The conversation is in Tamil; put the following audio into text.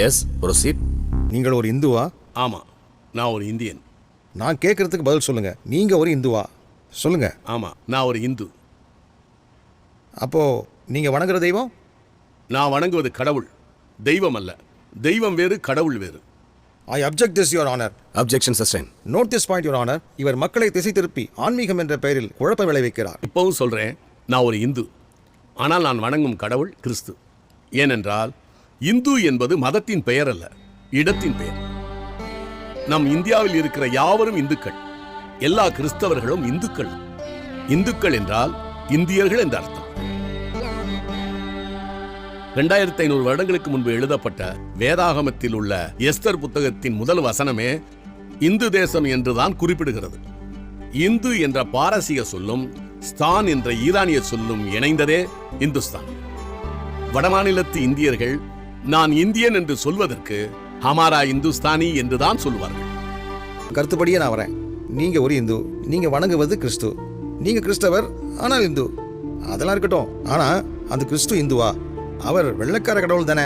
S, proceed. நீங்கள் ஒரு இந்துவா? ஆமாம், நான் ஒரு இந்தியன். நான் கேட்கறதுக்கு பதில் சொல்லுங்க. நீங்க ஒரு இந்துவா? சொல்லுங்க. ஆமாம், நான் ஒரு இந்து. அப்போ நீங்க வணங்குற தெய்வம்? நான் வணங்குவது கடவுள், தெய்வம் அல்ல. தெய்வம் வேறு, கடவுள் வேறு. I object this your honour. Objection sustain. Note this point your honour. இவர் மக்களை திசை திருப்பி ஆன்மீகம் என்ற பெயரில் குழப்பம் விளைவிக்கிறார். இப்போவும் சொல்கிறேன், நான் ஒரு இந்து. ஆனால் நான் வணங்கும் கடவுள் கிறிஸ்து. ஏனென்றால் இந்து என்பது மதத்தின் பெயர் அல்ல, இடத்தின் பெயர். நம் இந்தியாவில் இருக்கிற யாவரும் இந்துக்கள். எல்லா கிறிஸ்தவர்களும் இந்துக்கள். இந்துக்கள் என்றால் இந்தியர்கள் என்ற அர்த்தம். 2500 வருடங்களுக்கு முன்பு எழுதப்பட்ட வேதாகமத்தில் உள்ள எஸ்தர் புத்தகத்தின் முதல் வசனமே இந்து தேசம் என்றுதான் குறிப்பிடுகிறது. இந்து என்ற பாரசீக சொல்லும் ஸ்தான் என்ற ஈரானிய சொல்லும் இணைந்ததே இந்துஸ்தான். வடமாநிலத்து இந்தியர்கள் நான் இந்தியன் என்று சொல்வதற்கு ஹமாரா இந்துஸ்தானி என்றுதான் சொல்வார்கள். கருத்துப்படியே நான் வரேன். நீங்க ஒரு இந்து, நீங்க வணங்குவது கிறிஸ்து. நீங்க கிறிஸ்தவர், ஆனால் இந்து. அதெல்லாம் இருக்கட்டும். ஆனா அந்த கிறிஸ்து இந்துவா? அவர் வெள்ளைக்கார கடவுள் தானே.